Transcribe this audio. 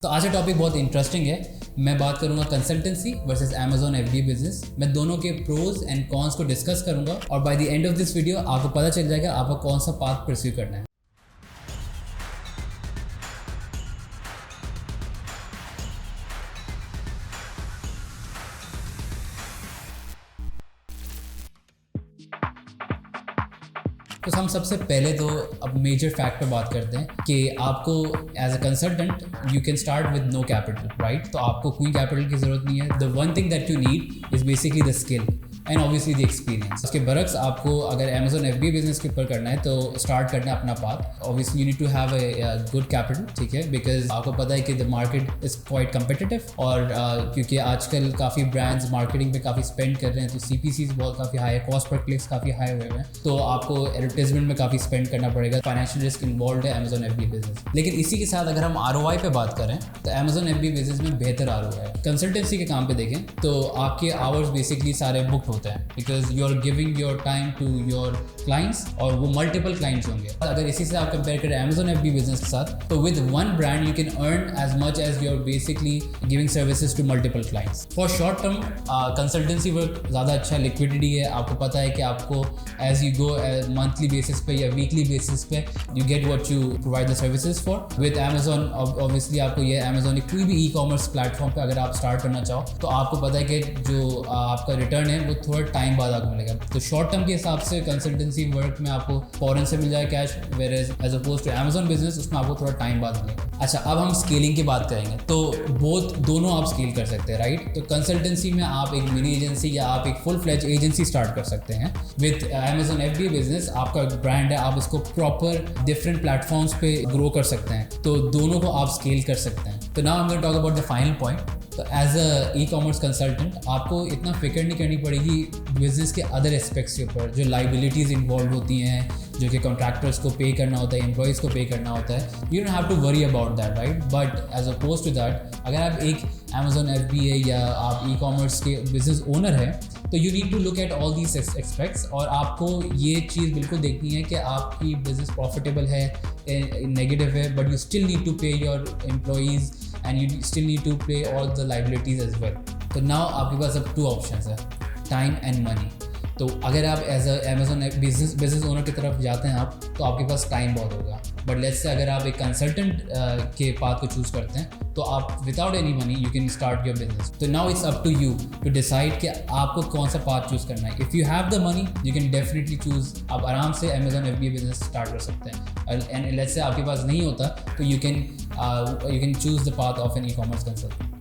तो आज का टॉपिक बहुत इंटरेस्टिंग है। मैं बात करूंगा consultancy versus Amazon FBA business. मैं दोनों के प्रोज एंड कॉन्स को डिस्कस करूंगा और by the end of this video आपको पता चल जाएगा आपको कौन सा पाथ परस्यू करना है। तो हम सबसे पहले तो अब मेजर फैक्ट पे बात करते हैं कि आपको as a consultant you can start with no capital, right. तो आपको कोई कैपिटल की ज़रूरत नहीं है। The one thing that you need is basically the skill and obviously the experience. उसके बरक्स आपको अगर Amazon FBA बिजनेस के ऊपर करना है तो स्टार्ट करना है अपना path. Obviously you need to have a good capital, ठीक है, बिकॉज आपको पता है कि the market is quite competitive और क्योंकि आजकल काफ़ी ब्रांड्स मार्केटिंग पे काफ़ी स्पेंड कर रहे हैं, तो CPCs बहुत काफ़ी हाई है, कॉस्ट पर क्लिक्स काफ़ी हाई हुए हैं, तो आपको एडवर्टाइजमेंट में काफ़ी स्पेंड करना पड़ेगा। फाइनेंशियल रिस्क इन्वॉल्व है Amazon FBA बिजनेस। लेकिन इसी के साथ अगर हम ROI पे बात करें तो Amazon FBA बिजनेस में बेहतर ROI है। कंसल्टेंसी के काम पे देखें तो आपके आवर्स बेसिकली सारे बुक्ड होते हैं because you are giving your time to your clients और वो मल्टीपल क्लाइंट्स होंगे। अगर इसी से आप कंपेयर करें Amazon FBA बिजनेस के साथ तो with one brand you can earn as much as you are basically giving services to multiple clients. For short term consultancy work ज़्यादा अच्छा है, लिक्विडिटी है, आपको पता है कि आपको as you go monthly basis पे या वीकली बेसिस पे you get what you provide the services for. With Amazon obviously आपको ये Amazon कोई भी ई-कॉमर्स प्लेटफॉर्म पे अगर आप स्टार्ट करना चाहो तो आपको पता है कि जो आपका रिटर्न है वो थोड़ा टाइम बाद आपको मिलेगा। तो शॉर्ट टर्म के हिसाब से कंसल्टेंसी वर्क में आपको फॉरन से मिल जाए cash, whereas opposed to Amazon business उसमें आपको थोड़ा टाइम बाद मिलेगा। अच्छा, अब हम स्केलिंग की बात करेंगे तो दोनों आप स्केल कर सकते हैं, राइट। तो कंसल्टेंसी में आप एक मिनी एजेंसी या आप एक फुल फ्लेज एजेंसी स्टार्ट कर सकते हैं। विद Amazon FBA बिजनेस आपका ब्रांड है, आप इसको प्रॉपर डिफरेंट प्लेटफॉर्म्स पे ग्रो कर सकते हैं, तो दोनों को आप स्केल कर सकते हैं। तो now I am going to talk about the final point. तो एज अ ई-कॉमर्स कंसल्टेंट आपको इतना फिक्र नहीं करनी पड़ेगी बिजनेस के अदर एस्पेक्ट्स के ऊपर, जो लाइबिलिटीज़ इन्वॉल्व होती हैं, जो कि कॉन्ट्रैक्टर्स को पे करना होता है, एम्प्लॉयज़ को पे करना होता है। You don't have to worry about that, right. But as opposed to that अगर आप एक Amazon FBA या आप ई-कॉमर्स के बिजनेस ओनर हैं तो you need to look at all these aspects और आपको ये चीज़ बिल्कुल देखनी है कि आपकी बिजनेस प्रॉफिटेबल है, नेगेटिव है, but you still need to pay your employees and you still need to pay all the liabilities as well. तो नाउ आपके पास अब 2 ऑप्शंस है, टाइम एंड मनी। तो अगर आप as a Amazon business owner की तरफ जाते हैं आप तो आपके पास टाइम बहुत होगा, बट लेट्स से अगर आप एक कंसल्टेंट के पाथ को चूज़ करते हैं तो आप without any money you can start your business. तो now it's up to you to decide कि आपको कौन सा पाथ चूज़ करना है। If you have the money you can definitely choose, आप आराम से Amazon FBA बिजनेस स्टार्ट कर सकते हैं। एंड लेट्स से आपके पास नहीं होता तो you can choose the path of an e-commerce consultant.